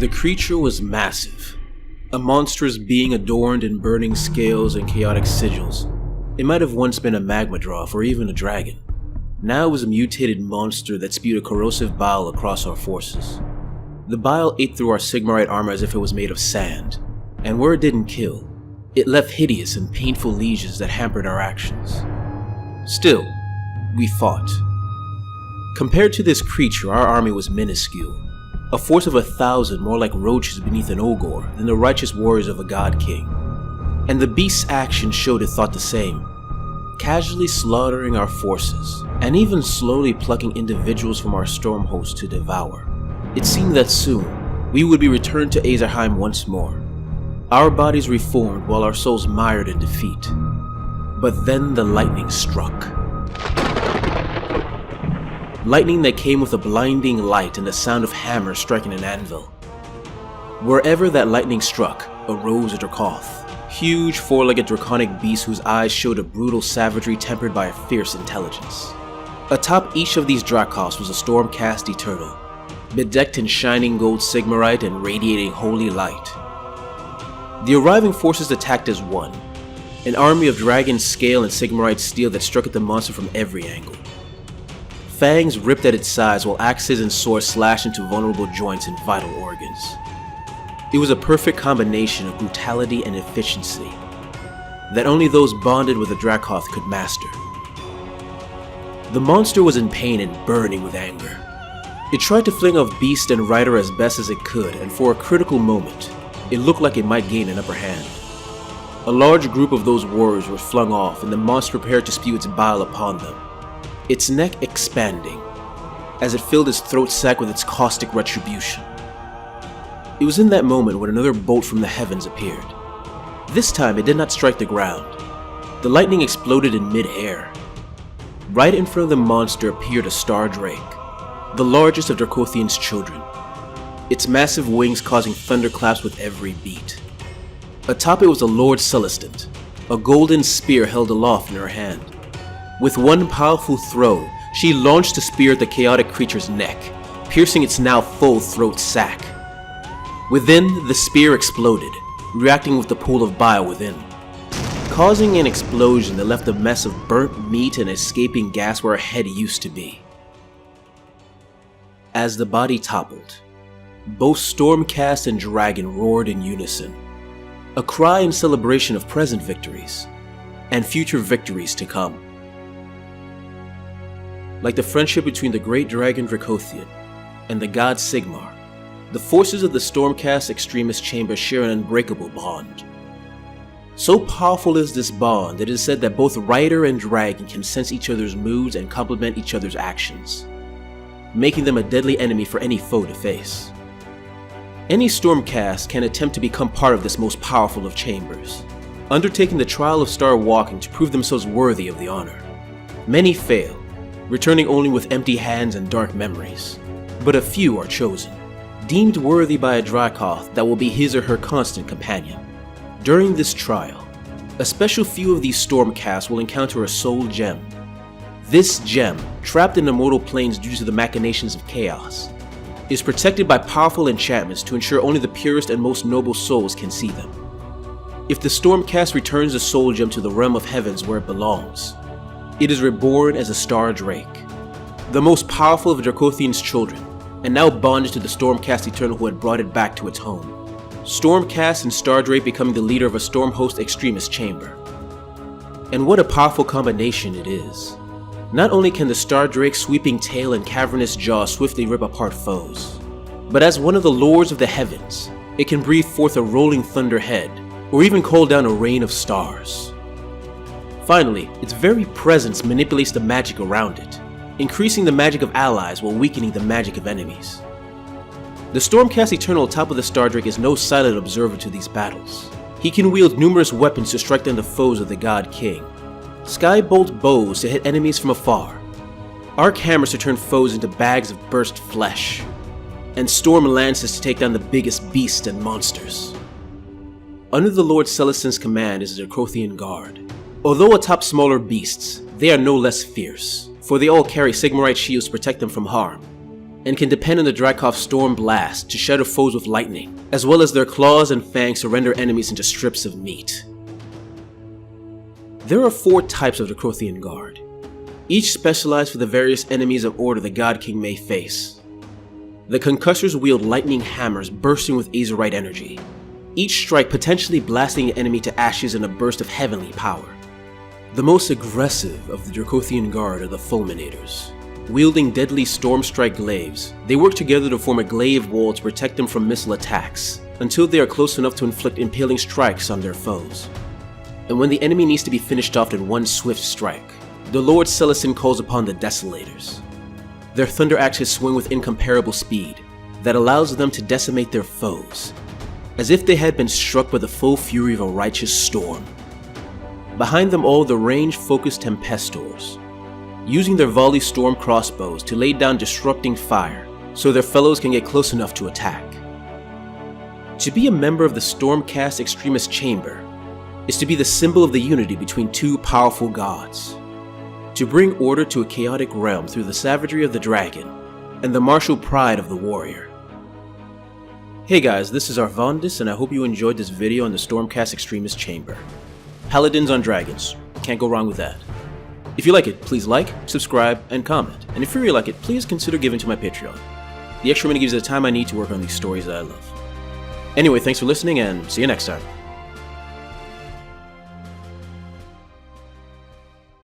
The creature was massive, a monstrous being adorned in burning scales and chaotic sigils. It might have once been a magmadroth or even a dragon. Now it was a mutated monster that spewed a corrosive bile across our forces. The bile ate through our Sigmarite armor as if it was made of sand, and where it didn't kill, it left hideous and painful lesions that hampered our actions. Still, we fought. Compared to this creature, our army was minuscule, a force of 1,000 more like roaches beneath an ogre than the righteous warriors of a god king. And the beast's actions showed it thought the same, casually slaughtering our forces, and even slowly plucking individuals from our storm host to devour. It seemed that soon, we would be returned to Azerheim once more, our bodies reformed while our souls mired in defeat. But then the lightning struck. Lightning that came with a blinding light and the sound of hammers striking an anvil. Wherever that lightning struck arose a Dracoth, huge four-legged draconic beast whose eyes showed a brutal savagery tempered by a fierce intelligence. Atop each of these Dracoths was a Stormcast Eternal, bedecked in shining gold Sigmarite and radiating holy light. The arriving forces attacked as one, an army of dragon scale and Sigmarite steel that struck at the monster from every angle. Fangs ripped at its sides while axes and swords slashed into vulnerable joints and vital organs. It was a perfect combination of brutality and efficiency that only those bonded with a Dracoth could master. The monster was in pain and burning with anger. It tried to fling off beast and rider as best as it could, and for a critical moment, it looked like it might gain an upper hand. A large group of those warriors were flung off, and the monster prepared to spew its bile upon them, its neck expanding as it filled its throat sac with its caustic retribution. It was in that moment when another bolt from the heavens appeared. This time it did not strike the ground. The lightning exploded in mid-air. Right in front of the monster appeared a star drake, the largest of Dracothian's children, its massive wings causing thunderclaps with every beat. Atop it was a Lord Celestant, a golden spear held aloft in her hand. With one powerful throw, she launched the spear at the chaotic creature's neck, piercing its now full throat sac. Within, the spear exploded, reacting with the pool of bile within, causing an explosion that left a mess of burnt meat and escaping gas where her head used to be. As the body toppled, both Stormcast and Dragon roared in unison, a cry in celebration of present victories and future victories to come. Like the friendship between the great dragon Dracothian and the god Sigmar, the forces of the Stormcast Extremis chamber share an unbreakable bond. So powerful is this bond that it is said that both rider and dragon can sense each other's moods and complement each other's actions, making them a deadly enemy for any foe to face. Any Stormcast can attempt to become part of this most powerful of chambers, undertaking the trial of star walking to prove themselves worthy of the honor. Many fail, returning only with empty hands and dark memories, but a few are chosen, deemed worthy by a Dracoth that will be his or her constant companion. During this trial, a special few of these Stormcasts will encounter a soul gem. This gem, trapped in the mortal planes due to the machinations of chaos, is protected by powerful enchantments to ensure only the purest and most noble souls can see them. If the Stormcast returns the soul gem to the realm of heavens where it belongs, it is reborn as a star drake, the most powerful of Dracothian's children, and now bonded to the Stormcast Eternal who had brought it back to its home. Stormcast and star drake becoming the leader of a Stormhost Extremis chamber. And what a powerful combination it is. Not only can the star drake's sweeping tail and cavernous jaw swiftly rip apart foes, but as one of the lords of the heavens, it can breathe forth a rolling thunderhead, or even call down a rain of stars. Finally, its very presence manipulates the magic around it, increasing the magic of allies while weakening the magic of enemies. The Stormcast Eternal atop of the Star Drake is no silent observer to these battles. He can wield numerous weapons to strike down the foes of the God King. Skybolt bows to hit enemies from afar, arc hammers to turn foes into bags of burst flesh, and storm lances to take down the biggest beasts and monsters. Under the Lord Celestant's command is the Dracothian Guard. Although atop smaller beasts, they are no less fierce, for they all carry Sigmarite shields to protect them from harm. and can depend on the Drykov's Storm Blast to shatter foes with lightning, as well as their claws and fangs to render enemies into strips of meat. There are 4 types of the Dracothian Guard, each specialized for the various enemies of order the God King may face. The Concussors wield lightning hammers bursting with Azerite energy, each strike potentially blasting an enemy to ashes in a burst of heavenly power. The most aggressive of the Dracothian Guard are the Fulminators. Wielding deadly Stormstrike glaives, they work together to form a glaive wall to protect them from missile attacks, until they are close enough to inflict impaling strikes on their foes. And when the enemy needs to be finished off in one swift strike, the Lord Celestin calls upon the Desolators. Their thunder axes swing with incomparable speed that allows them to decimate their foes, as if they had been struck by the full fury of a righteous storm. Behind them all, the range-focused Tempestors, using their volley storm crossbows to lay down disrupting fire so their fellows can get close enough to attack. To be a member of the Stormcast Extremis chamber is to be the symbol of the unity between 2 powerful gods, to bring order to a chaotic realm through the savagery of the dragon and the martial pride of the warrior. Hey guys, this is Arvandus, and I hope you enjoyed this video on the Stormcast Extremis chamber. Paladins on dragons, can't go wrong with that. If you like it, please like, subscribe, and comment, and if you really like it, please consider giving to my Patreon. The extra money gives me the time I need to work on these stories that I love. Anyway, thanks for listening, and see you next time.